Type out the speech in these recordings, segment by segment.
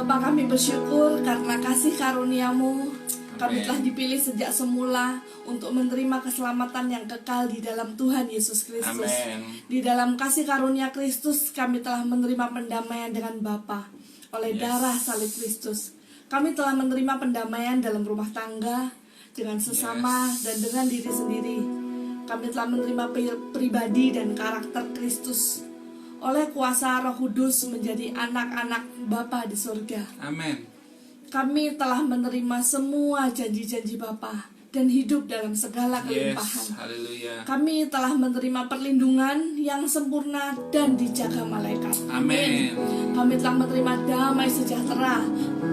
Bapa, kami bersyukur karena kasih karunia-Mu. Kami telah dipilih sejak semula untuk menerima keselamatan yang kekal di dalam Tuhan Yesus Kristus. Amen. Di dalam kasih karunia Kristus, kami telah menerima pendamaian dengan Bapa oleh darah salib Kristus. Kami telah menerima pendamaian dalam rumah tangga, dengan sesama, dan dengan diri sendiri. Kami telah menerima pribadi dan karakter Kristus oleh kuasa Roh Kudus menjadi anak-anak Bapa di surga. Amin. Kami telah menerima semua janji-janji Bapa dan hidup dalam segala kelimpahan. Haleluya. Kami telah menerima perlindungan yang sempurna dan dijaga malaikat. Amin. Kami telah menerima damai sejahtera,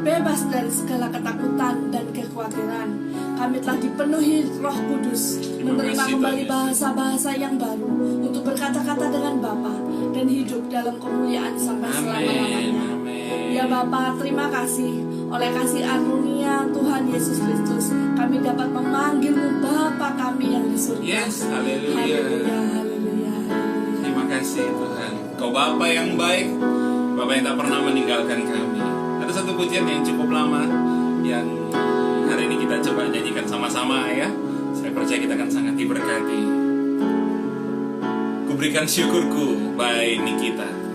bebas dari segala ketakutan dan kekhawatiran. Kami telah dipenuhi Roh Kudus, menerima kasih, kembali Tuhan bahasa-bahasa yang baru untuk berkata-kata dengan Bapa dan hidup dalam kemuliaan sampai selama-lamanya. Ya Bapa, terima kasih. Oleh kasih anugerah Tuhan Yesus Kristus, kami dapat memanggil-Mu Bapa kami yang di surga. Yes, haleluya. Haleluya, haleluya. Terima kasih Tuhan. Kau Bapa yang baik, Bapa yang tak pernah meninggalkan kami. Ada satu pujian yang cukup lama yang hari ini kita coba nyanyikan sama-sama ya. Saya percaya kita akan sangat diberkati. Kuberikan syukurku by Nikita.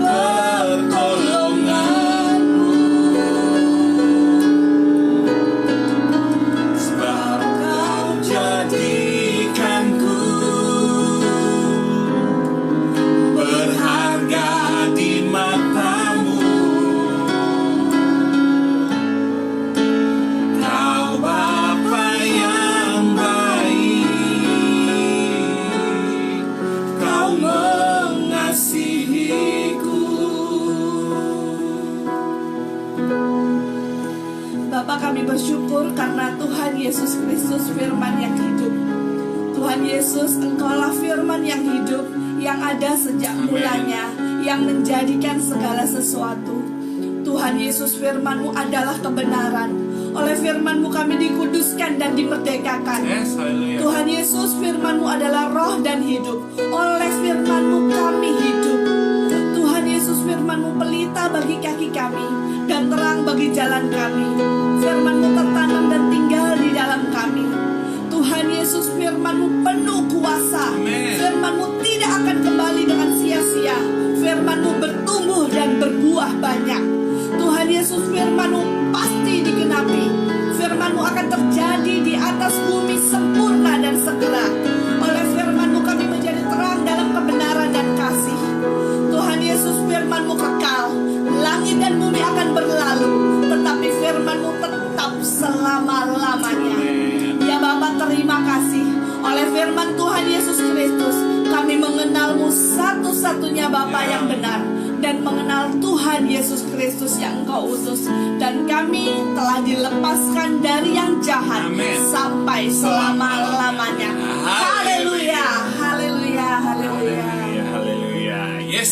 pertolonganmu. Sebab kau jadikanku berharga di matamu. Kau Bapa yang baik, kau mengasihiku. Bapa, kami bersyukur karena Tuhan Yesus Kristus firman yang hidup. Tuhan Yesus, Engkaulah firman yang hidup, yang ada sejak mulanya, yang menjadikan segala sesuatu. Tuhan Yesus, firman-Mu adalah kebenaran. Oleh firman-Mu kami dikuduskan dan dimerdekakan. Yes, haleluya. Tuhan Yesus, firman-Mu adalah roh dan hidup. Oleh firman-Mu kami hidup. Tuhan Yesus, firman-Mu pelita bagi kaki kami dan terang bagi jalan kami. Firman-Mu tertanam dan tinggal di dalam kami. Tuhan Yesus, firman-Mu penuh kuasa. Amen. Firman-Mu tidak akan kembali dengan sia-sia. Firman-Mu bertumbuh dan berbuah banyak. Tuhan Yesus, firman-Mu pasti digenapi. Firman-Mu akan terjadi di atas bumi sempurna dan segera. Oleh firman-Mu kami menjadi terang dalam kebenaran dan kasih. Tuhan Yesus, firman-Mu kekal. Langit dan bumi akan berlalu, tetapi firman-Mu tetap selama-lamanya. Ya Bapa, terima kasih. Oleh firman Tuhan Yesus Kristus, kami mengenal-Mu satu-satunya Bapa yang benar, dan mengenal Tuhan Yesus Kristus yang Engkau utus. Dan kami telah dilepaskan dari yang jahat. Amen. Sampai selama-lamanya. Haleluya, haleluya, haleluya. Haleluya, haleluya. Yes,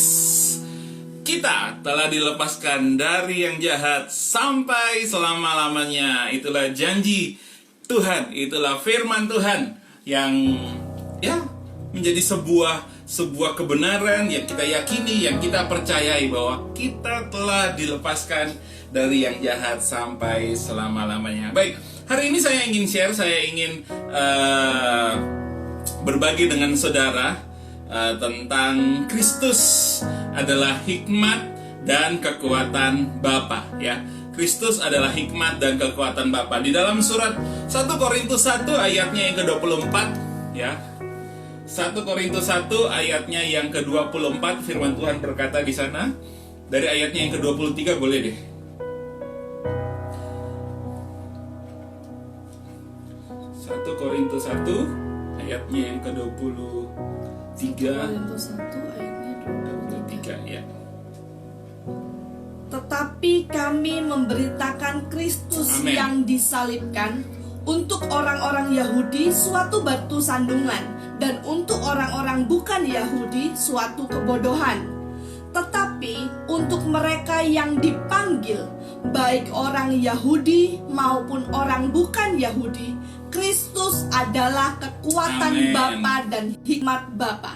kita telah dilepaskan dari yang jahat sampai selama-lamanya. Itulah janji Tuhan, itulah firman Tuhan yang menjadi sebuah kebenaran yang kita yakini, yang kita percayai bahwa kita telah dilepaskan dari yang jahat sampai selama-lamanya. Baik, hari ini saya ingin share, saya ingin berbagi dengan saudara tentang Kristus adalah hikmat dan kekuatan Bapa, ya. Kristus adalah hikmat dan kekuatan Bapa. Di dalam surat 1 Korintus 1 ayatnya yang ke-24, ya. 1 Korintus 1 ayatnya yang ke-24, firman Tuhan berkata di sana, dari ayatnya yang ke-23 boleh deh. 1 Korintus 1 ayatnya yang ke-23. Korintus 1 ayatnya 23, ya. Tetapi kami memberitakan Kristus Amen. yang disalibkan, untuk orang-orang Yahudi suatu batu sandungan, dan untuk orang-orang bukan Yahudi suatu kebodohan. Tetapi untuk mereka yang dipanggil, baik orang Yahudi maupun orang bukan Yahudi, Kristus adalah kekuatan Amen. Bapa dan hikmat Bapa.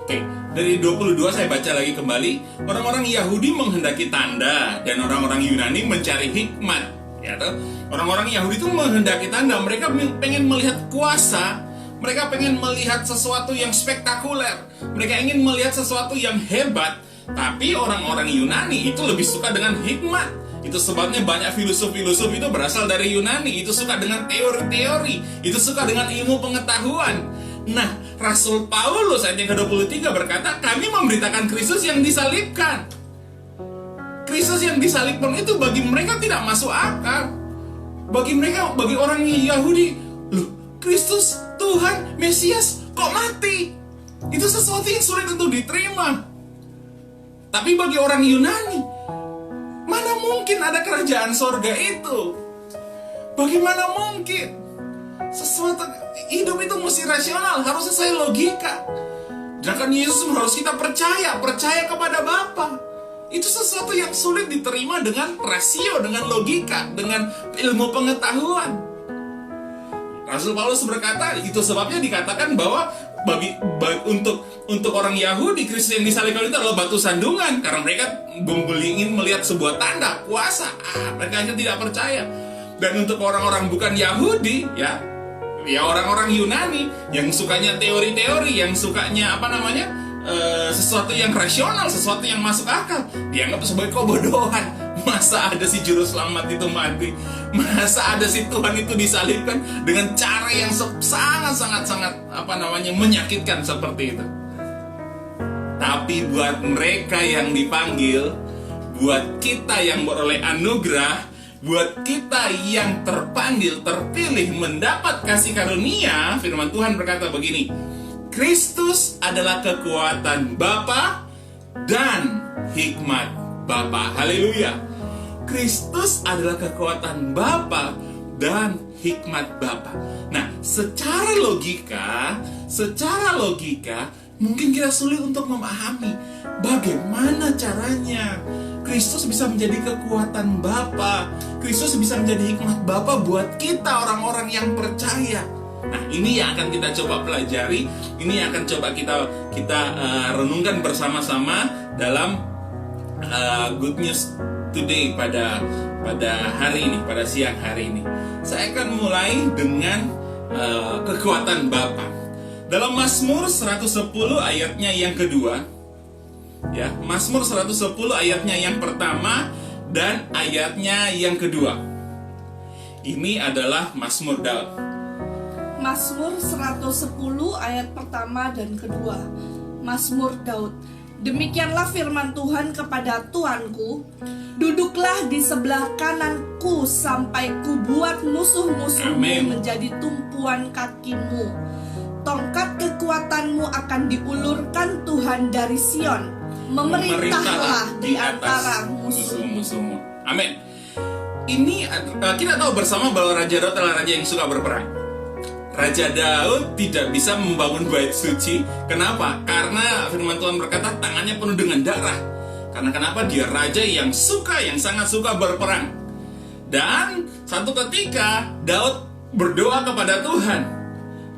Oke, dari 22 saya baca lagi kembali. Orang-orang Yahudi menghendaki tanda dan orang-orang Yunani mencari hikmat. Ya, toh? Orang-orang Yahudi itu menghendaki tanda, mereka pengen melihat kuasa, mereka pengen melihat sesuatu yang spektakuler, mereka ingin melihat sesuatu yang hebat. Tapi orang-orang Yunani itu lebih suka dengan hikmat. Itu sebabnya banyak filosof-filosof itu berasal dari Yunani. Itu suka dengan teori-teori, itu suka dengan ilmu pengetahuan. Nah, Rasul Paulus ayat yang ke-23 berkata, kami memberitakan Kristus yang disalibkan. Kristus yang disalibkan itu bagi mereka tidak masuk akal. Bagi mereka, bagi orang Yahudi, loh, Kristus, Tuhan, Mesias, kok mati? Itu sesuatu yang sulit untuk diterima. Tapi bagi orang Yunani, mana mungkin ada kerajaan sorga itu? Bagaimana mungkin? Sesuatu hidup itu mesti rasional, harus sesuai logika. Sedangkan Yesus harus kita percaya kepada Bapa. Itu sesuatu yang sulit diterima dengan rasio, dengan logika, dengan ilmu pengetahuan. Rasul Paulus berkata, itu sebabnya dikatakan bahwa untuk orang Yahudi, Kristus yang disalibkan itu adalah batu sandungan, karena mereka ingin melihat sebuah tanda kuasa. Mereka hanya tidak percaya. Dan untuk orang-orang bukan Yahudi, ya orang-orang Yunani yang sukanya teori-teori, yang sukanya sesuatu yang rasional, sesuatu yang masuk akal. Dianggap sebagai kebodohan. Masa ada si juru selamat itu mati? Masa ada si Tuhan itu disalibkan dengan cara yang sangat menyakitkan seperti itu? Tapi buat mereka yang dipanggil, buat kita yang beroleh anugerah, buat kita yang terpanggil, terpilih, mendapat kasih karunia, firman Tuhan berkata begini, Kristus adalah kekuatan Bapa dan hikmat Bapa. Haleluya. Kristus adalah kekuatan Bapa dan hikmat Bapa. Nah, secara logika, mungkin kita sulit untuk memahami bagaimana caranya Kristus bisa menjadi kekuatan Bapa, Kristus bisa menjadi hikmat Bapa buat kita orang-orang yang percaya. Nah, ini yang akan kita coba pelajari, ini yang akan coba kita renungkan bersama-sama dalam Good News Today pada hari ini, pada siang hari ini. Saya akan mulai dengan kekuatan Bapa. Dalam Mazmur 110 ayatnya yang kedua, ya, Mazmur 110 ayatnya yang pertama dan ayatnya yang kedua. Ini adalah Mazmur Daud. Mazmur 110 ayat pertama dan kedua. Mazmur Daud. Demikianlah firman Tuhan kepada Tuanku, duduklah di sebelah kananku sampai kubuat musuh-musuhmu menjadi tumpuan kakimu. Tongkat kekuatanmu akan diulurkan Tuhan dari Sion. Memerintahlah di antara musuh-musuhmu. Amin. Ini kita tahu bersama bahwa Raja Daud adalah raja yang suka berperang. Raja Daud tidak bisa membangun bait suci. Kenapa? Karena firman Tuhan berkata tangannya penuh dengan darah. Karena kenapa? Dia raja yang sangat suka berperang. Dan satu ketika Daud berdoa kepada Tuhan.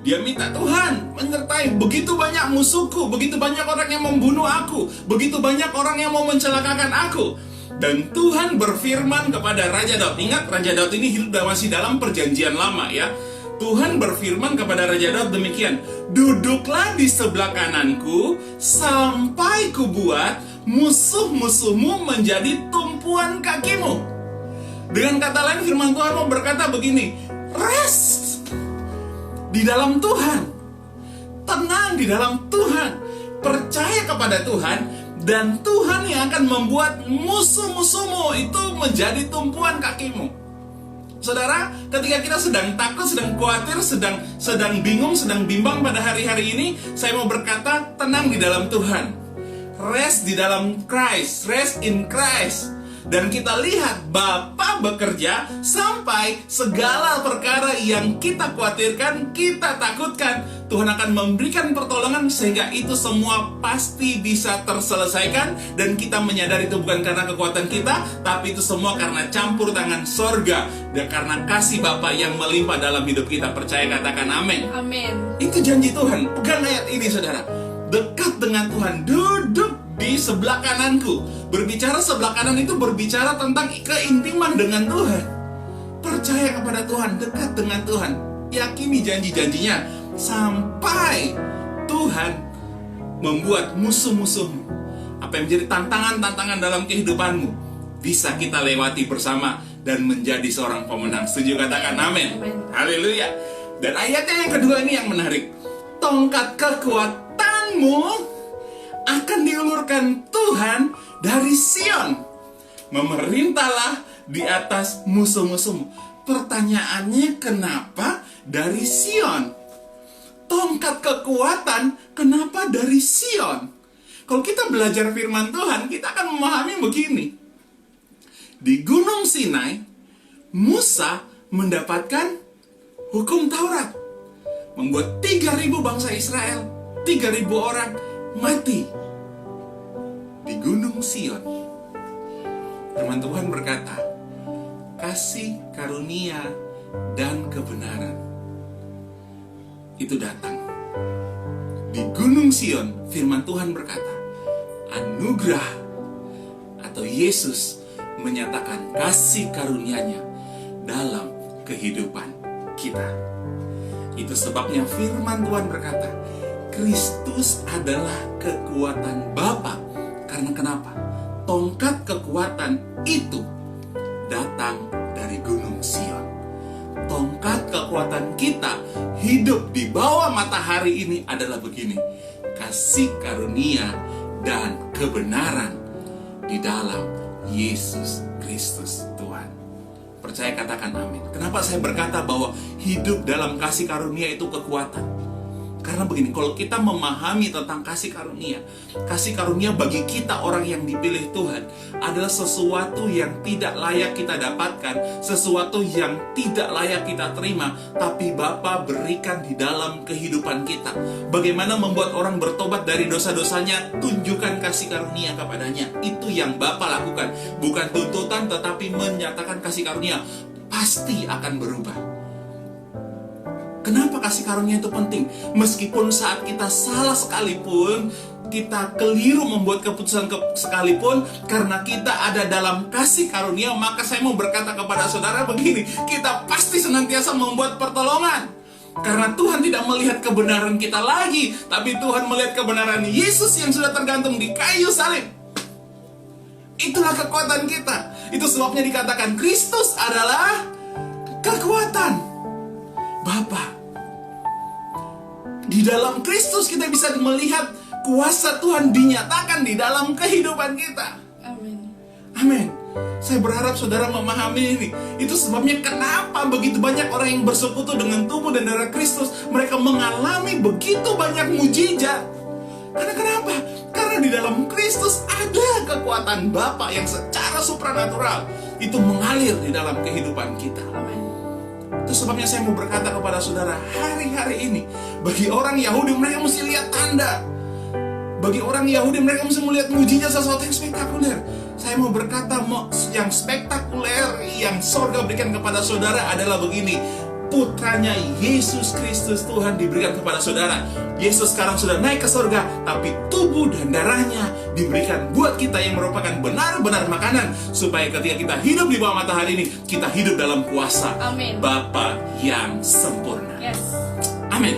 Dia minta, Tuhan menyertai begitu banyak musuhku, begitu banyak orang yang membunuh aku, begitu banyak orang yang mau mencelakakan aku. Dan Tuhan berfirman kepada Raja Daud. Ingat, Raja Daud ini hidup masih dalam perjanjian lama, ya. Tuhan berfirman kepada Raja Daud demikian, duduklah di sebelah kananku sampai kubuat musuh-musuhmu menjadi tumpuan kakimu. Dengan kata lain firman Tuhan mau berkata begini, rest di dalam Tuhan, tenang di dalam Tuhan, percaya kepada Tuhan, dan Tuhan yang akan membuat musuh-musuhmu itu menjadi tumpuan kakimu. Saudara, ketika kita sedang takut, sedang khawatir, sedang bingung, sedang bimbang pada hari-hari ini, saya mau berkata, tenang di dalam Tuhan. Rest di dalam Christ, rest in Christ. Dan kita lihat Bapa bekerja sampai segala perkara yang kita khawatirkan, kita takutkan, Tuhan akan memberikan pertolongan sehingga itu semua pasti bisa terselesaikan. Dan kita menyadari itu bukan karena kekuatan kita, tapi itu semua karena campur tangan sorga dan karena kasih Bapa yang melimpah dalam hidup kita. Percaya, katakan amin. Amin. Itu janji Tuhan. Pegang ayat ini, saudara. Dekat dengan Tuhan, duduk di sebelah kananku. Berbicara sebelah kanan itu berbicara tentang keintiman dengan Tuhan. Percaya kepada Tuhan, dekat dengan Tuhan, yakini janji-janjinya, sampai Tuhan membuat musuh-musuhmu, apa yang menjadi tantangan-tantangan dalam kehidupanmu, bisa kita lewati bersama dan menjadi seorang pemenang. Setuju, katakan amin. Haleluya. Dan ayatnya yang kedua ini yang menarik. Tongkat kekuatanmu akan diulurkan Tuhan dari Sion. Memerintahlah di atas musuh-musuhmu. Pertanyaannya, kenapa dari Sion? Tongkat kekuatan, kenapa dari Sion? Kalau kita belajar firman Tuhan, kita akan memahami begini. Di Gunung Sinai, Musa mendapatkan hukum Taurat. Membuat 3.000 bangsa Israel, 3.000 orang mati di Gunung Sion. Firman Tuhan berkata, kasih karunia dan kebenaran itu datang. Di Gunung Sion, firman Tuhan berkata, anugerah atau Yesus menyatakan kasih karunia-Nya dalam kehidupan kita. Itu sebabnya firman Tuhan berkata, Kristus adalah kekuatan Bapa. Karena kenapa? Tongkat kekuatan itu datang dari Gunung Sion. Tongkat kekuatan kita hidup di bawah matahari ini adalah begini: kasih karunia dan kebenaran di dalam Yesus Kristus Tuhan. Percaya, katakan amin. Kenapa saya berkata bahwa hidup dalam kasih karunia itu kekuatan? Karena begini, kalau kita memahami tentang kasih karunia bagi kita orang yang dipilih Tuhan adalah sesuatu yang tidak layak kita dapatkan, sesuatu yang tidak layak kita terima, tapi Bapa berikan di dalam kehidupan kita. Bagaimana membuat orang bertobat dari dosa-dosanya? Tunjukkan kasih karunia kepadanya. Itu yang Bapa lakukan. Bukan tuntutan, tetapi menyatakan kasih karunia. Pasti akan berubah. Kenapa kasih karunia itu penting? Meskipun saat kita salah sekalipun, kita keliru membuat keputusan sekalipun, karena kita ada dalam kasih karunia, maka saya mau berkata kepada saudara begini: kita pasti senantiasa membuat pertolongan. Karena Tuhan tidak melihat kebenaran kita lagi, tapi Tuhan melihat kebenaran Yesus yang sudah tergantung di kayu salib. Itulah kekuatan kita. Itu sebabnya dikatakan Kristus adalah kekuatan Bapa. Di dalam Kristus kita bisa melihat kuasa Tuhan dinyatakan di dalam kehidupan kita. Amin. Amin. Saya berharap saudara memahami ini. Itu sebabnya kenapa begitu banyak orang yang bersekutu dengan tubuh dan darah Kristus, mereka mengalami begitu banyak mujizat. Karena kenapa? Karena di dalam Kristus ada kekuatan Bapa yang secara supranatural itu mengalir di dalam kehidupan kita. Amin. Itu sebabnya saya mau berkata kepada saudara, hari-hari ini bagi orang Yahudi mereka mesti lihat tanda. Bagi orang Yahudi mereka mesti melihat mujizat, sesuatu yang spektakuler. Saya mau berkata, yang spektakuler yang sorga berikan kepada saudara adalah begini: putranya Yesus Kristus Tuhan diberikan kepada saudara. Yesus sekarang sudah naik ke sorga, tapi tubuh dan darahnya diberikan buat kita yang merupakan benar-benar makanan, supaya ketika kita hidup di bawah matahari ini, kita hidup dalam kuasa Amin. Bapa yang sempurna. Yes. Amin.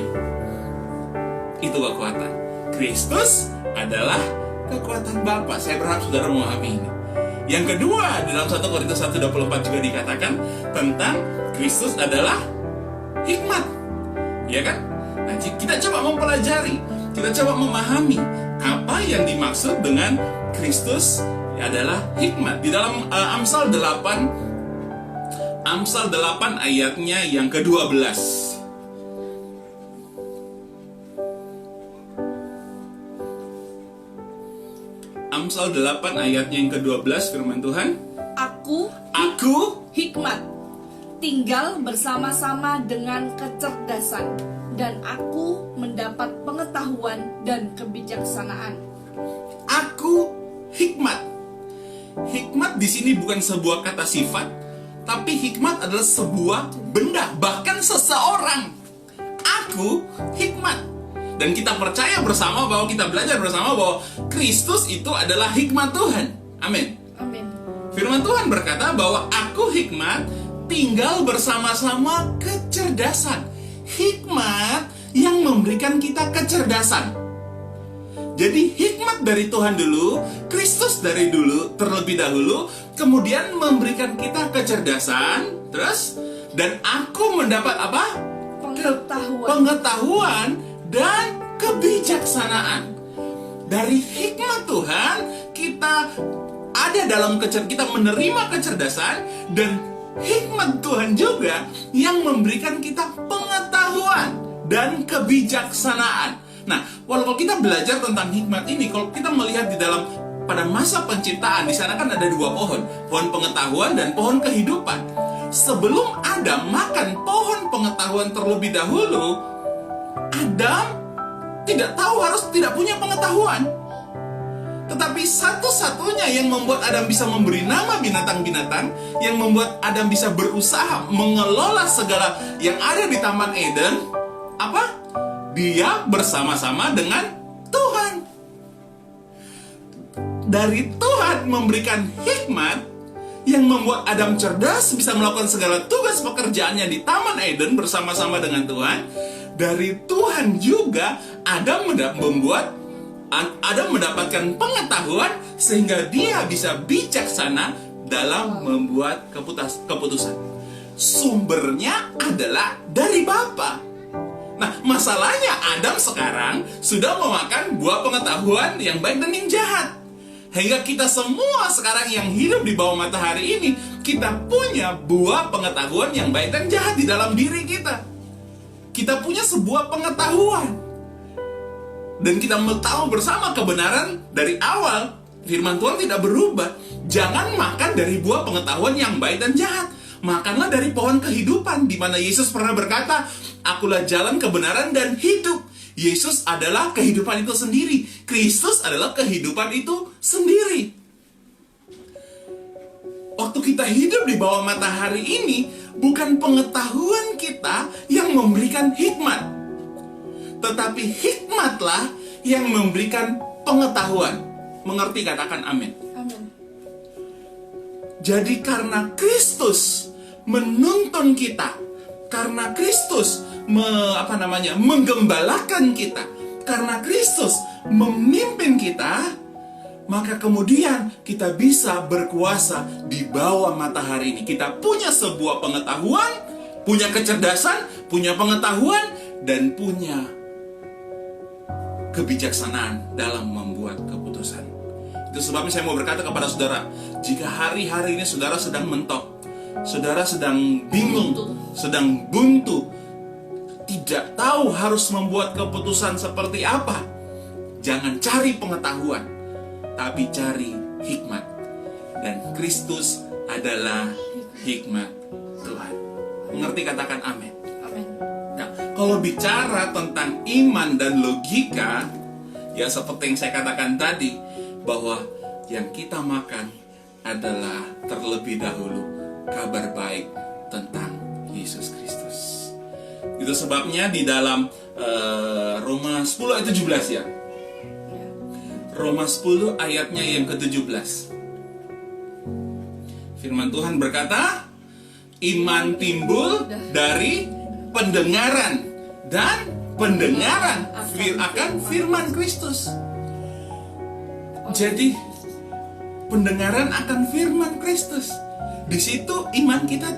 Itu kekuatan. Kristus adalah kekuatan Bapa. Saya berharap saudara memahami ini. Yang kedua, dalam 1 Korintus 1:24 juga dikatakan tentang Kristus adalah hikmat. Ya kan? Nah, kita coba mempelajari, kita coba memahami apa yang dimaksud dengan Kristus adalah hikmat. Di dalam Amsal 8 ayatnya yang ke-12. Amsal 8 ayatnya yang ke-12, firman Tuhan, Aku hikmat, tinggal bersama-sama dengan kecerdasan, dan aku mendapat pengetahuan dan kebijaksanaan. Aku hikmat. Hikmat di sini bukan sebuah kata sifat, tapi hikmat adalah sebuah benda, bahkan seseorang. Aku hikmat. Dan kita percaya bersama bahwa kita belajar bersama bahwa Kristus itu adalah hikmat Tuhan. Amin. Amin. Firman Tuhan berkata bahwa aku hikmat, tinggal bersama-sama kecerdasan. Hikmat yang memberikan kita kecerdasan. Jadi hikmat dari Tuhan dulu, Kristus dari dulu, terlebih dahulu, kemudian memberikan kita kecerdasan, terus, dan aku mendapat apa? Pengetahuan dan kebijaksanaan. Dari hikmat Tuhan, kita ada dalam kita menerima kecerdasan, dan hikmat Tuhan juga yang memberikan kita pengetahuan dan kebijaksanaan. Nah, walaupun kita belajar tentang hikmat ini, kalau kita melihat di dalam pada masa penciptaan, di sana kan ada dua pohon, pohon pengetahuan dan pohon kehidupan. Sebelum Adam makan pohon pengetahuan terlebih dahulu, Adam tidak punya pengetahuan. Tetapi satu-satunya yang membuat Adam bisa memberi nama binatang-binatang, yang membuat Adam bisa berusaha mengelola segala yang ada di Taman Eden, apa? Dia bersama-sama dengan Tuhan. Dari Tuhan memberikan hikmat yang membuat Adam cerdas, bisa melakukan segala tugas pekerjaannya di Taman Eden bersama-sama dengan Tuhan. dari Tuhan juga Adam mendapatkan pengetahuan sehingga dia bisa bijaksana dalam membuat keputusan. Sumbernya adalah dari Bapa. Nah, masalahnya Adam sekarang sudah memakan buah pengetahuan yang baik dan yang jahat. Hingga kita semua sekarang yang hidup di bawah matahari ini, kita punya buah pengetahuan yang baik dan jahat di dalam diri kita. Kita punya sebuah pengetahuan. Dan kita tahu bersama kebenaran dari awal. Firman Tuhan tidak berubah. Jangan makan dari buah pengetahuan yang baik dan jahat. Makanlah dari pohon kehidupan, di mana Yesus pernah berkata, "Akulah jalan, kebenaran, dan hidup." Yesus adalah kehidupan itu sendiri. Kristus adalah kehidupan itu sendiri. Waktu kita hidup di bawah matahari ini, bukan pengetahuan kita yang memberikan hikmat, tetapi hikmatlah yang memberikan pengetahuan. Mengerti? Katakan amin. Amin. Jadi karena Kristus menuntun kita, karena Kristus menggembalakan kita, karena Kristus memimpin kita, maka kemudian kita bisa berkuasa di bawah matahari ini. Kita punya sebuah pengetahuan, punya kecerdasan, punya pengetahuan, dan punya kebijaksanaan dalam membuat keputusan. Itu sebabnya saya mau berkata kepada saudara, jika hari-hari ini saudara sedang mentok, saudara sedang bingung, sedang buntu, tidak tahu harus membuat keputusan seperti apa, jangan cari pengetahuan, tapi cari hikmat. Dan Kristus adalah hikmat Tuhan. Mengerti? Katakan amin. Amin. Nah, kalau bicara tentang iman dan logika, ya seperti yang saya katakan tadi, bahwa yang kita makan adalah terlebih dahulu kabar baik tentang Yesus Kristus. Itu sebabnya di dalam Roma 10 ayat 17 ya. Roma 10 ayatnya yang ke-17. Firman Tuhan berkata, iman timbul dari pendengaran, dan pendengaran akan firman Kristus. Jadi pendengaran akan firman Kristus. Di situ iman kita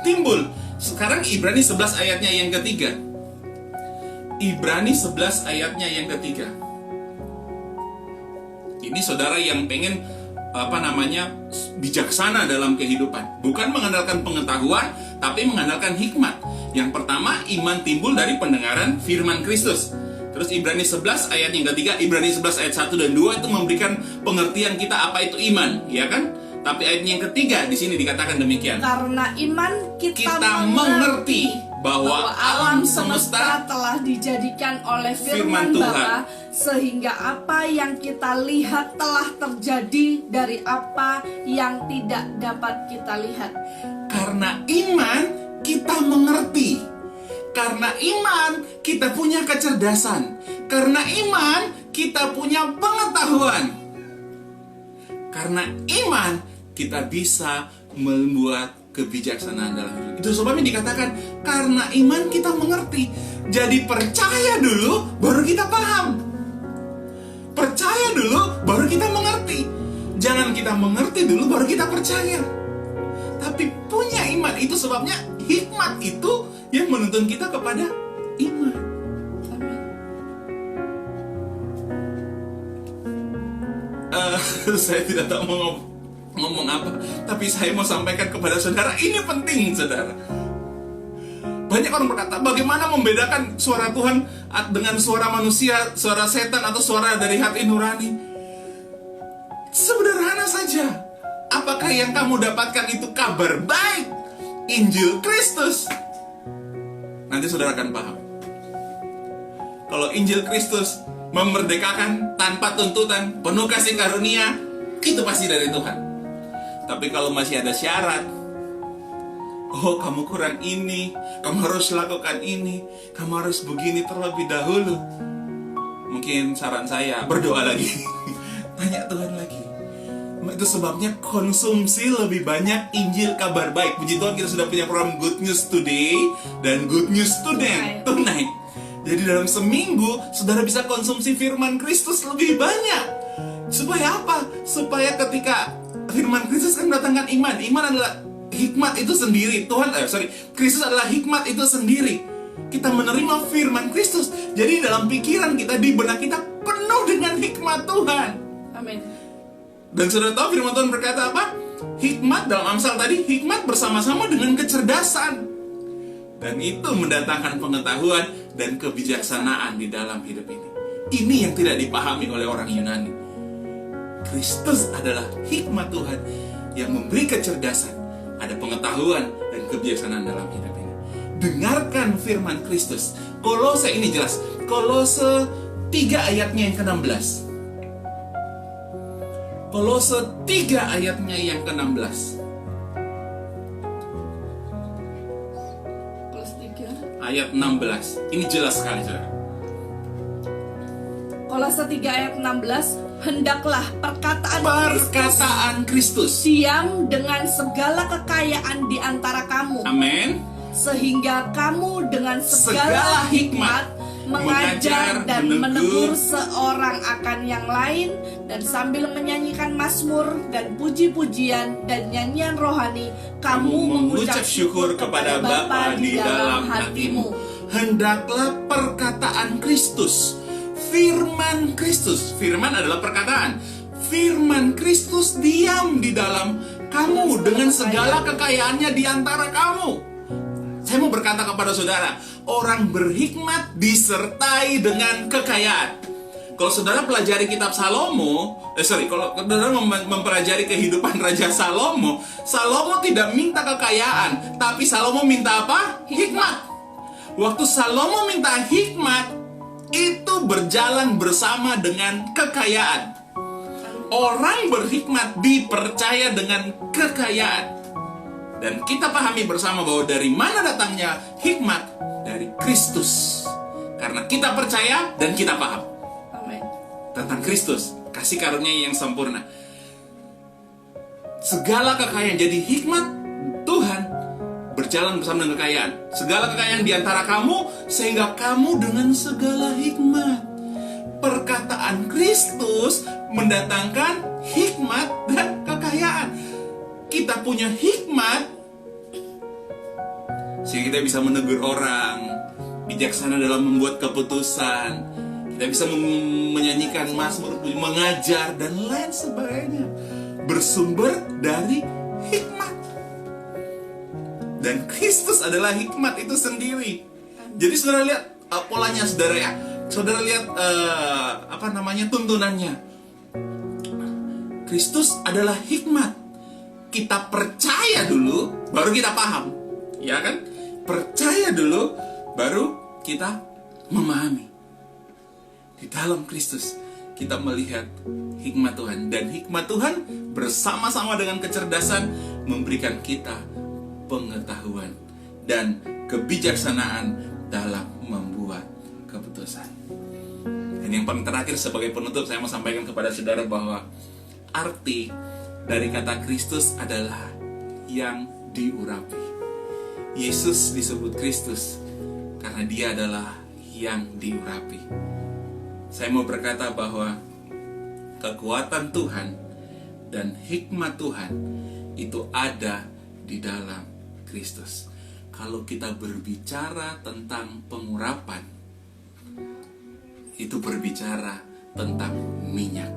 timbul. Sekarang Ibrani 11 ayatnya yang ketiga. Ibrani 11 ayatnya yang ketiga. Ini saudara yang pengen bijaksana dalam kehidupan, bukan mengandalkan pengetahuan, tapi mengandalkan hikmat. Yang pertama, iman timbul dari pendengaran firman Kristus. Terus Ibrani 11 ayat yang ketiga, Ibrani 11 ayat 1 dan 2 itu memberikan pengertian kita apa itu iman, ya kan? Tapi ayat yang ketiga di sini dikatakan demikian. Karena iman kita mengerti bahwa alam semesta telah dijadikan oleh firman Bapa, sehingga apa yang kita lihat telah terjadi dari apa yang tidak dapat kita lihat. Karena iman kita mengerti. Karena iman kita punya kecerdasan. Karena iman kita punya pengetahuan. Karena iman kita bisa membuat kebijaksanaan dalam hidup. Itu sebabnya dikatakan karena iman kita mengerti. Jadi percaya dulu baru kita paham. Percaya dulu baru kita mengerti. Jangan kita mengerti dulu baru kita percaya. Tapi punya iman. Itu sebabnya hikmat itu yang menuntun kita kepada iman. Saya tidak tahu mau ngomong apa, tapi saya mau sampaikan kepada saudara, ini penting saudara. Banyak orang berkata, bagaimana membedakan suara Tuhan dengan suara manusia, suara setan, atau suara dari hati nurani? Sederhana saja. Apakah yang kamu dapatkan itu kabar baik, Injil Kristus? Nanti saudara akan paham. Kalau Injil Kristus memerdekakan tanpa tuntutan, penuh kasih karunia, itu pasti dari Tuhan. Tapi kalau masih ada syarat, oh kamu kurang ini, kamu harus lakukan ini, kamu harus begini terlebih dahulu, mungkin saran saya berdoa lagi. Tanya Tuhan lagi. Itu sebabnya konsumsi lebih banyak Injil kabar baik. Puji Tuhan kita sudah punya program Good News Today dan Good News Tonight. Jadi dalam seminggu saudara bisa konsumsi firman Kristus lebih banyak. Supaya apa? Supaya ketika firman Kristus kan mendatangkan iman. Iman adalah hikmat itu sendiri. Kristus adalah hikmat itu sendiri. Kita menerima firman Kristus. Jadi dalam pikiran kita, di benak kita penuh dengan hikmat Tuhan. Amin. Dan saudara tahu firman Tuhan berkata apa? Hikmat dalam Amsal tadi, hikmat bersama-sama dengan kecerdasan. Dan itu mendatangkan pengetahuan dan kebijaksanaan di dalam hidup ini. Ini yang tidak dipahami oleh orang Yunani. Kristus adalah hikmat Tuhan yang memberi kecerdasan, ada pengetahuan dan kebijaksanaan dalam hidup ini. Dengarkan firman Kristus. Kolose ini jelas. Kolose 3 ayatnya yang ke-16. Kolose 3 ayatnya yang ke-16. Kolose 3 ayat 16. Ini jelas sekali, saudara. Kolose 3 ayat 16, hendaklah Perkataan Kristus diam dengan segala kekayaan di antara kamu, amin, sehingga kamu dengan segala hikmat mengajar dan menegur seorang akan yang lain, dan sambil menyanyikan mazmur dan puji-pujian dan nyanyian rohani, kamu mengucap syukur kepada Bapa di dalam hatimu. Hendaklah perkataan Kristus, firman Kristus. Firman adalah perkataan. Firman Kristus diam di dalam kamu dengan segala kekayaannya di antara kamu. Saya mau berkata kepada saudara, orang berhikmat disertai dengan kekayaan. Kalau saudara pelajari kitab Salomo, kalau saudara mempelajari kehidupan Raja Salomo, Salomo tidak minta kekayaan, tapi Salomo minta apa? Hikmat. Waktu Salomo minta hikmat, itu berjalan bersama dengan kekayaan. Orang berhikmat dipercaya dengan kekayaan. Dan kita pahami bersama bahwa dari mana datangnya hikmat? Dari Kristus. Karena kita percaya dan kita paham Amin. tentang Kristus, kasih karunia yang sempurna. Segala kekayaan, jadi hikmat Tuhan berjalan bersama dengan kekayaan. Segala kekayaan di antara kamu, sehingga kamu dengan segala hikmat. Perkataan Kristus mendatangkan hikmat dan kekayaan. Kita punya hikmat sehingga kita bisa menegur orang, bijaksana dalam membuat keputusan, kita bisa menyanyikan mazmur, mengajar, dan lain sebagainya. Bersumber dari hikmat. Dan Kristus adalah hikmat itu sendiri. Jadi saudara lihat polanya, saudara ya. Saudara lihat tuntunannya. Kristus adalah hikmat. Kita percaya dulu, baru kita paham, ya kan? Percaya dulu, baru kita memahami. Di dalam Kristus kita melihat hikmat Tuhan, dan hikmat Tuhan bersama-sama dengan kecerdasan memberikan kita pengetahuan dan kebijaksanaan dalam membuat keputusan. Dan yang paling terakhir sebagai penutup, saya mau sampaikan kepada saudara bahwa arti dari kata Kristus adalah yang diurapi. Yesus disebut Kristus karena dia adalah yang diurapi. Saya mau berkata bahwa kekuatan Tuhan dan hikmat Tuhan itu ada di dalam Kristus. Kalau kita berbicara tentang pengurapan, itu berbicara tentang minyak.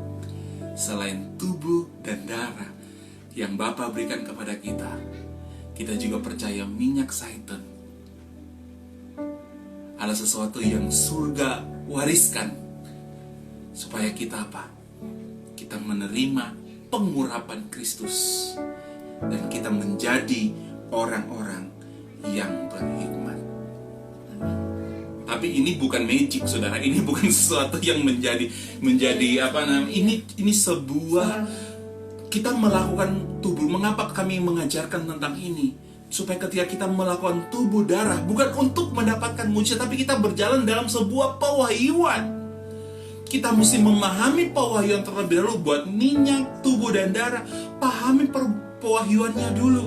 Selain tubuh dan darah yang Bapa berikan kepada kita, kita juga percaya minyak zaitun adalah sesuatu yang surga wariskan, supaya kita apa? Kita menerima pengurapan Kristus dan kita menjadi orang-orang yang berhikmat. Tapi ini bukan magic, saudara. Ini bukan sesuatu yang menjadi ini sebuah, kita melakukan tubuh. Mengapa kami mengajarkan tentang ini? Supaya ketika kita melakukan tubuh darah, bukan untuk mendapatkan mujizat, tapi kita berjalan dalam sebuah pewahyuan. Kita mesti memahami pewahyuan terlebih dahulu. Buat minyak, tubuh dan darah, pahami pewahyuannya dulu.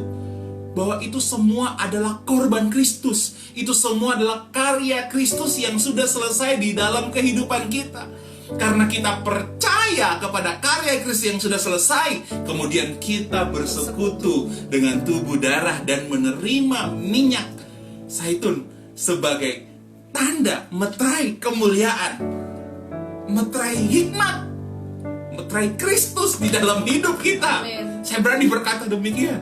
bahwa itu semua adalah korban Kristus. Itu semua adalah karya Kristus yang sudah selesai di dalam kehidupan kita. Karena kita percaya kepada karya Kristus yang sudah selesai, kemudian kita bersekutu dengan tubuh darah dan menerima minyak zaitun sebagai tanda meterai kemuliaan, meterai hikmat, meterai Kristus di dalam hidup kita. Amen. Saya berani berkata demikian.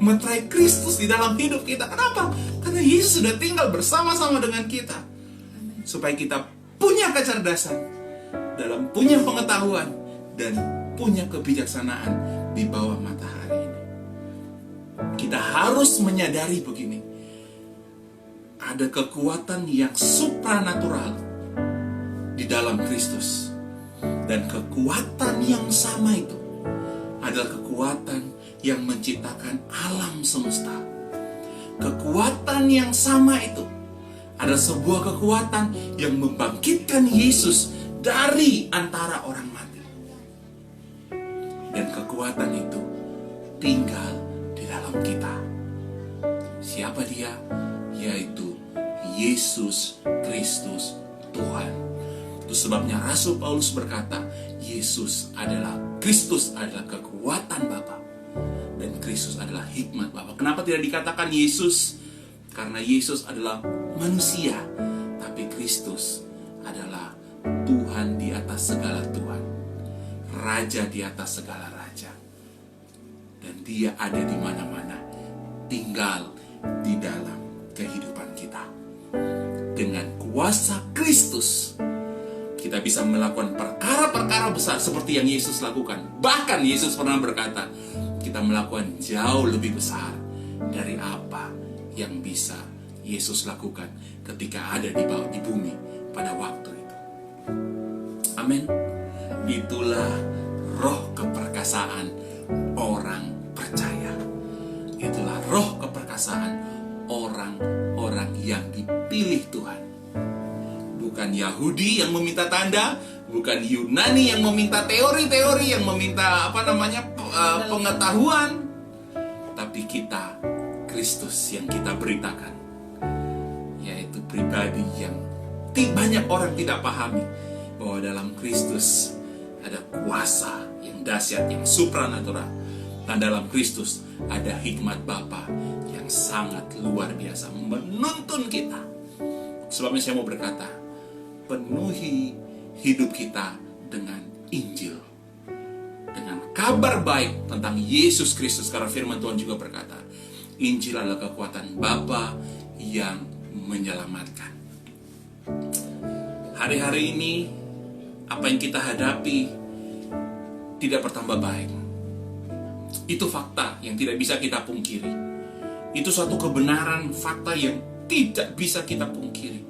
Meterai Kristus di dalam hidup kita. Kenapa? Karena Yesus sudah tinggal bersama-sama dengan kita. Supaya kita punya kecerdasan, dalam punya pengetahuan, dan punya kebijaksanaan di bawah matahari ini. Kita harus menyadari begini. Ada kekuatan yang supranatural di dalam Kristus. Dan kekuatan yang sama itu adalah kekuatan yang menciptakan alam semesta. Kekuatan yang sama itu adalah sebuah kekuatan yang membangkitkan Yesus dari antara orang mati. Dan kekuatan itu tinggal di dalam kita. Siapa dia? Yaitu Yesus Kristus Tuhan. Itu sebabnya Rasul Paulus berkata, Yesus adalah, Kristus adalah kekuatan Bapa. Dan Kristus adalah hikmat Bapa. Kenapa tidak dikatakan Yesus? Karena Yesus adalah manusia, tapi Kristus adalah Tuhan di atas segala Tuhan, Raja di atas segala Raja. Dan Dia ada di mana-mana, tinggal di dalam kehidupan kita. Dengan kuasa Kristus, kita bisa melakukan perkara-perkara besar seperti yang Yesus lakukan. Bahkan Yesus pernah berkata, kita melakukan jauh lebih besar dari apa yang bisa Yesus lakukan ketika ada di bumi pada waktu itu. Amin. Itulah roh keperkasaan orang percaya. Itulah roh keperkasaan orang-orang yang dipilih Tuhan. Bukan Yahudi yang meminta tanda, bukan Yunani yang meminta teori-teori, yang meminta pengetahuan, tapi kita, Kristus yang kita beritakan, yaitu pribadi yang banyak orang tidak pahami, bahwa dalam Kristus ada kuasa yang dahsyat, yang supranatural, dan dalam Kristus ada hikmat Bapa yang sangat luar biasa menuntun kita. Sebabnya saya mau berkata, penuhi hidup kita dengan Injil, dengan kabar baik tentang Yesus Kristus. Karena firman Tuhan juga berkata, Injil adalah kekuatan Bapa yang menyelamatkan. Hari-hari ini apa yang kita hadapi tidak bertambah baik. Itu fakta yang tidak bisa kita pungkiri. Itu suatu kebenaran fakta yang tidak bisa kita pungkiri.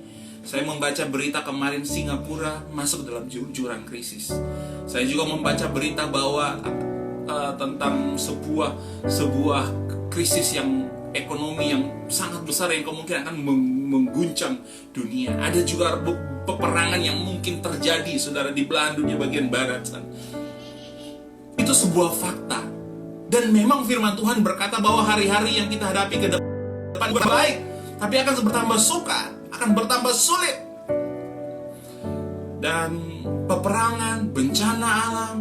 Saya membaca berita kemarin Singapura masuk dalam jurang krisis. Saya juga membaca berita bahwa tentang sebuah krisis yang ekonomi yang sangat besar yang kemungkinan akan mengguncang dunia. Ada juga peperangan yang mungkin terjadi, saudara, di belahan dunia bagian barat. Itu sebuah fakta. Dan memang firman Tuhan berkata bahwa hari-hari yang kita hadapi ke depan baik, tapi akan bertambah sukar, akan bertambah sulit. Dan peperangan, bencana alam,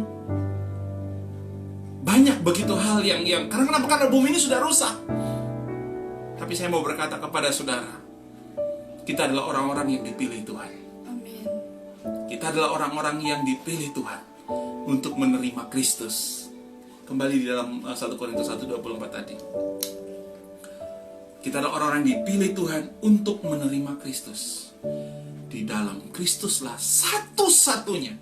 banyak begitu hal yang karena bumi ini sudah rusak. Tapi saya mau berkata kepada saudara, kita adalah orang-orang yang dipilih Tuhan. Amin. Kita adalah orang-orang yang dipilih Tuhan untuk menerima Kristus. Kembali di dalam 1 Korintus 1:24 tadi. Kita adalah orang-orang yang dipilih Tuhan untuk menerima Kristus. Di dalam Kristuslah satu-satunya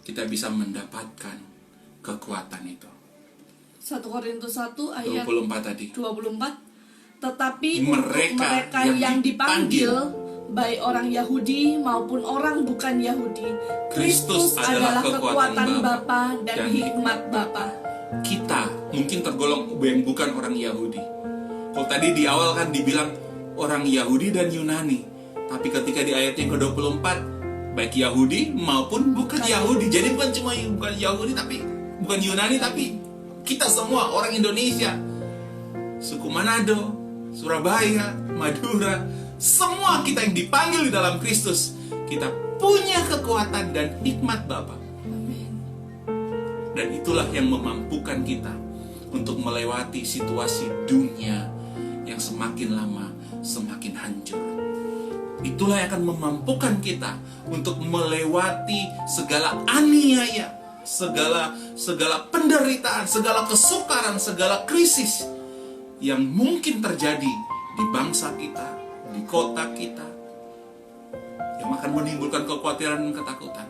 kita bisa mendapatkan kekuatan itu. 1 Korintus 1 ayat 24 tadi. 24. Tetapi Mereka untuk mereka yang dipanggil, baik orang Yahudi maupun orang bukan Yahudi, Kristus adalah kekuatan Bapa dan hikmat Bapa. Kita mungkin tergolong yang bukan orang Yahudi. Kalau tadi di awal kan dibilang orang Yahudi dan Yunani, tapi ketika di ayat yang ke-24, baik Yahudi maupun bukan Yahudi. Jadi bukan cuma bukan Yahudi, tapi bukan Yunani, tapi kita semua orang Indonesia. suku Manado, Surabaya, Madura, semua kita yang dipanggil di dalam Kristus, kita punya kekuatan dan nikmat Bapa. Dan itulah yang memampukan kita untuk melewati situasi dunia yang semakin lama semakin hancur. Itulah yang akan memampukan kita untuk melewati segala aniaya, segala penderitaan, segala kesukaran, segala krisis yang mungkin terjadi di bangsa kita, di kota kita, yang akan menimbulkan kekhawatiran dan ketakutan.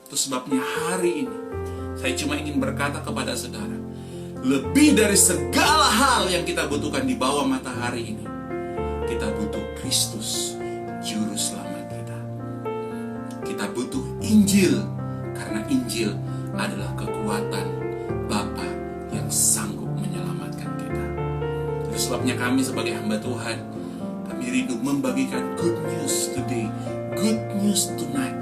Itu sebabnya hari ini saya cuma ingin berkata kepada saudara, lebih dari segala hal yang kita butuhkan di bawah matahari ini, kita butuh Kristus, Juru Selamat kita. Kita butuh Injil, karena Injil adalah kekuatan Bapa yang sanggup menyelamatkan kita. Itu sebabnya kami sebagai hamba Tuhan, kami rindu membagikan good news today, good news tonight,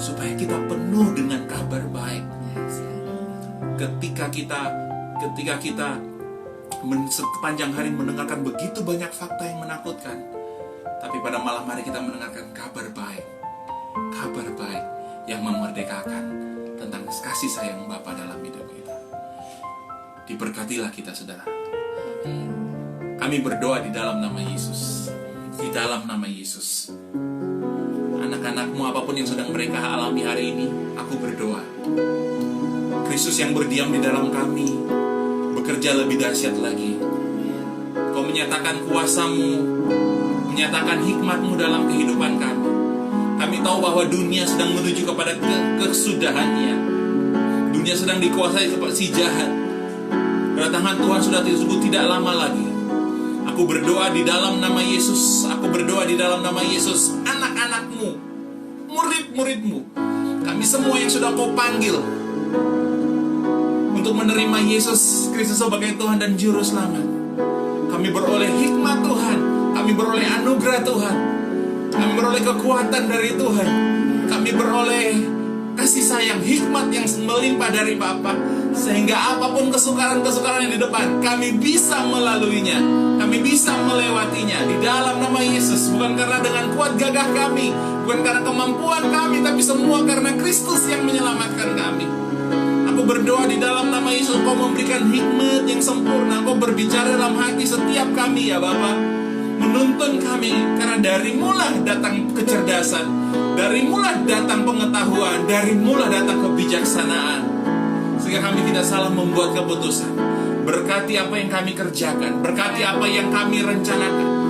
supaya kita penuh dengan kabar baik. Ketika kita sepanjang hari mendengarkan begitu banyak fakta yang menakutkan, tapi pada malam hari kita mendengarkan kabar baik yang memerdekakan tentang kasih sayang Bapa dalam hidup kita. Diberkatilah kita, saudara. Kami berdoa di dalam nama Yesus. Di dalam nama Yesus. Anak-anakmu apapun yang sedang mereka alami hari ini, aku berdoa, Kristus yang berdiam di dalam kami bekerja lebih dahsyat lagi. Kau menyatakan kuasa-Mu, menyatakan hikmat-Mu dalam kehidupan kami. Kami tahu bahwa dunia sedang menuju kepada kesudahannya. Dunia sedang dikuasai si jahat. Kedatangan Tuhan sudah disebut tidak lama lagi. Aku berdoa di dalam nama Yesus. Aku berdoa di dalam nama Yesus. Anak-anak-Mu, murid-murid-Mu, kami semua yang sudah Kau panggil untuk menerima Yesus Kristus sebagai Tuhan dan Juru Selamat, kami beroleh hikmat Tuhan, kami beroleh anugerah Tuhan, kami beroleh kekuatan dari Tuhan, kami beroleh kasih sayang, hikmat yang melimpah dari Bapa, sehingga apapun kesukaran-kesukaran yang di depan, kami bisa melaluinya, kami bisa melewatinya di dalam nama Yesus. Bukan karena dengan kuat gagah kami, bukan karena kemampuan kami, tapi semua karena Kristus yang menyelamatkan kami. Aku berdoa di dalam nama Yesus, Kau memberikan hikmat yang sempurna. Kau berbicara dalam hati setiap kami ya Bapa, menuntun kami, karena dari mula datang kecerdasan, dari mula datang pengetahuan, dari mula datang kebijaksanaan, sehingga kami tidak salah membuat keputusan. Berkati apa yang kami kerjakan, berkati apa yang kami rencanakan.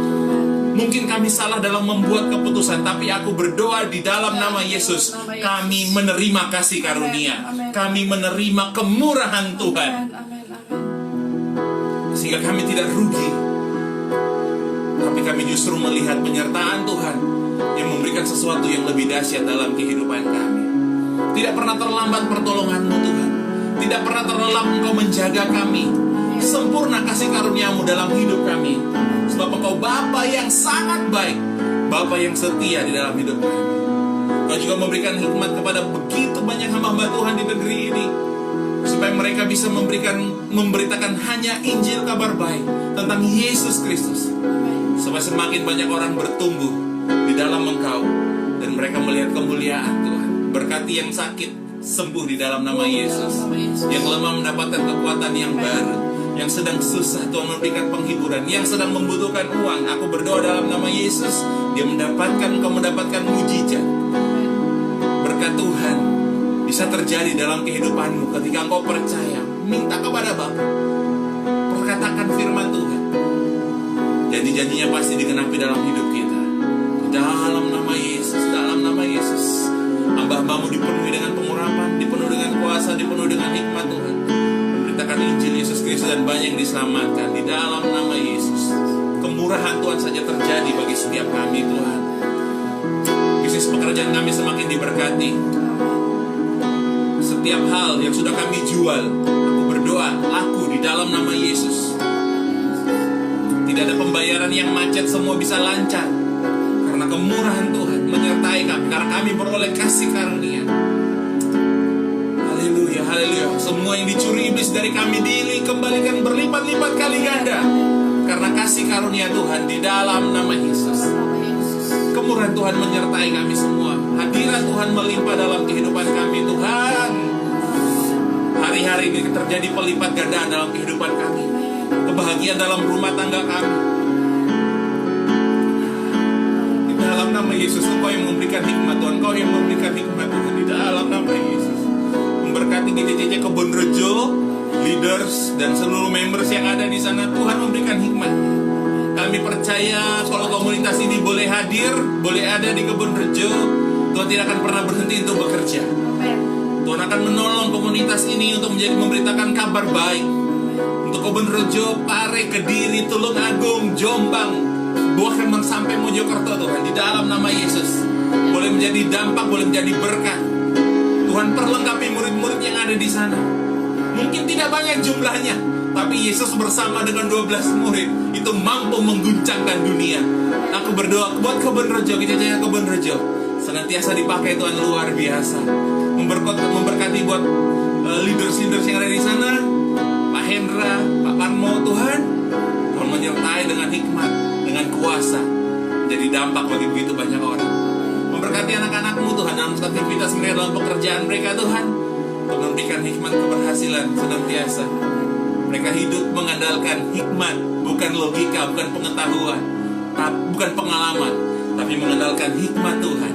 Mungkin kami salah dalam membuat keputusan, tapi aku berdoa di dalam nama Yesus, kami menerima kasih karunia, kami menerima kemurahan Tuhan, sehingga kami tidak rugi, tapi kami justru melihat penyertaan Tuhan yang memberikan sesuatu yang lebih dahsyat dalam kehidupan kami. Tidak pernah terlambat pertolongan-Mu Tuhan, tidak pernah terlelap Engkau menjaga kami. Sempurna kasih karunia-Mu dalam hidup kami, sebab Engkau Bapa yang sangat baik, Bapa yang setia di dalam hidup kami. Kau juga memberikan hikmat kepada begitu banyak hamba-hamba Tuhan di negeri ini, supaya mereka bisa memberitakan hanya Injil kabar baik tentang Yesus Kristus, supaya semakin banyak orang bertumbuh di dalam Engkau, dan mereka melihat kemuliaan Tuhan. Berkati yang sakit sembuh di dalam nama Yesus, yang lemah mendapatkan kekuatan yang baru, yang sedang susah Tuhan memberikan penghiburan, yang sedang membutuhkan uang, aku berdoa dalam nama Yesus, dia mendapatkan mujizat. Berkat Tuhan bisa terjadi dalam kehidupanmu ketika engkau percaya, minta kepada Bapa, perkatakan firman Tuhan, janji-janjinya pasti digenapi dalam hidup kita. Dalam nama Yesus, dalam nama Yesus, hamba-hambamu dipenuhi dengan pengurapan, dipenuhi dengan kuasa, dipenuhi dengan hikmat Tuhan, memberitakan Injil Yesus Kristus, dan banyak yang diselamatkan di dalam nama Yesus. Kemurahan Tuhan saja terjadi bagi setiap kami Tuhan. Bisnis pekerjaan kami semakin diberkati. Setiap hal yang sudah kami jual, aku berdoa laku di dalam nama Yesus. Tidak ada pembayaran yang macet, semua bisa lancar, karena kemurahan Tuhan menyertai kami, karena kami beroleh kasih karunia. Haleluya, Haleluya. Semua yang dicuri iblis dari kami dikembalikan berlipat-lipat kali ganda. Karena kasih karunia Tuhan di dalam nama Yesus. Kemurahan Tuhan menyertai kami semua. Hadirat Tuhan melimpah dalam kehidupan kami Tuhan. Hari-hari ini terjadi pelipat gandaan dalam kehidupan kami. Kebahagiaan dalam rumah tangga kami. Di dalam nama Yesus, Engkau yang memberikan hikmat Tuhan. Engkau yang memberikan hikmat Tuhan. Di dalam nama Yesus. Memberkati GCC Kebon Rejo, leaders dan seluruh members yang ada di sana. Tuhan memberikan hikmat. Kami percaya kalau komunitas ini boleh hadir, boleh ada di Kebon Rejo, Tuhan tidak akan pernah berhenti untuk bekerja. Tuhan akan menolong komunitas ini untuk memberitakan kabar baik. Untuk Kebon Rejo, Pare, Kediri, Tulung Agung, Jombang, bahkan sampai Mojokerto Tuhan. Di dalam nama Yesus boleh menjadi dampak, boleh menjadi berkat. Tuhan perlengkapi murid-murid yang ada di sana. Mungkin tidak banyak jumlahnya, tapi Yesus bersama dengan 12 murid itu mampu mengguncangkan dunia. Aku berdoa buat Kebon Rejo, kita jaga Kebon Rejo senantiasa dipakai Tuhan luar biasa. Memberkati buat leaders-leaders yang ada di sana, Pak Hendra, Pak Parmo, Tuhan menyertai dengan hikmat, dengan kuasa, jadi dampak bagi begitu banyak orang. Memberkati anak-anak-Mu Tuhan dalam aktivitas mereka, dalam pekerjaan mereka Tuhan, untuk memberikan hikmat keberhasilan senantiasa. Mereka hidup mengandalkan hikmat, bukan logika, bukan pengetahuan, bukan pengalaman, tapi mengandalkan hikmat Tuhan.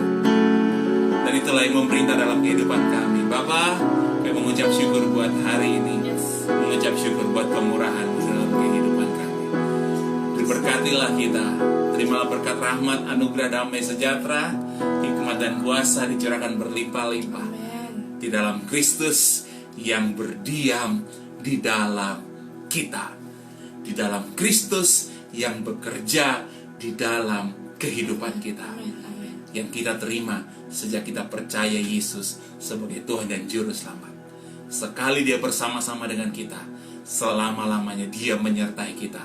Dan itulah yang memerintah dalam kehidupan kami. Bapa, kami mengucap syukur buat hari ini, mengucap syukur buat kemurahan dalam kehidupan kami. Diberkatilah kita, terimalah berkat rahmat, anugerah damai sejahtera, hikmat dan kuasa dicurahkan berlimpah-limpah di dalam Kristus yang berdiam di dalam kita, di dalam Kristus yang bekerja di dalam kehidupan kita, yang kita terima sejak kita percaya Yesus sebagai Tuhan dan Juru Selamat. Sekali Dia bersama-sama dengan kita, selama-lamanya Dia menyertai kita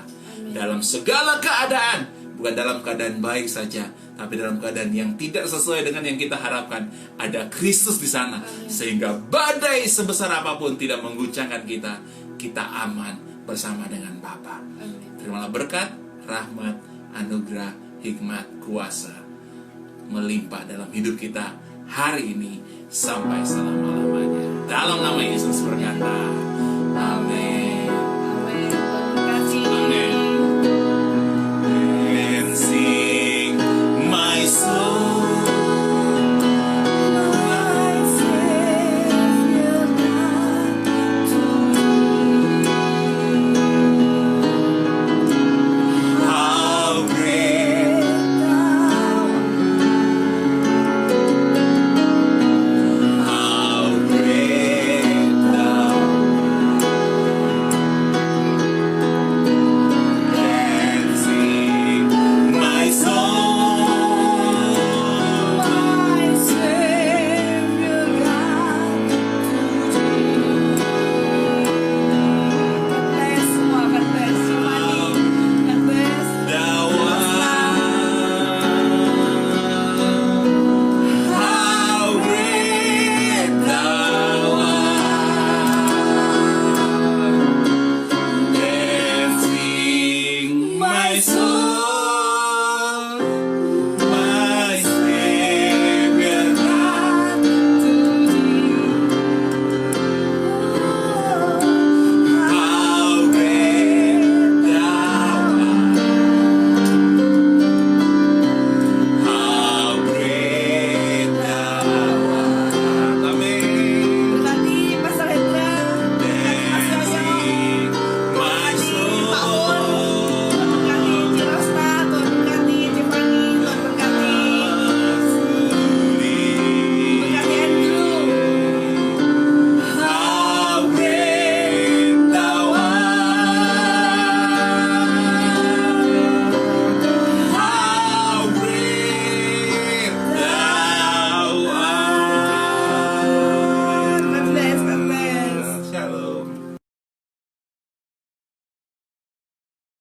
dalam segala keadaan. Bukan dalam keadaan baik saja, tapi dalam keadaan yang tidak sesuai dengan yang kita harapkan. Ada Kristus di sana, sehingga badai sebesar apapun tidak mengguncangkan kita. Kita aman bersama dengan Bapa. Terimalah berkat, rahmat, anugerah, hikmat, kuasa melimpah dalam hidup kita hari ini sampai selama-lamanya. Dalam nama Yesus berkata,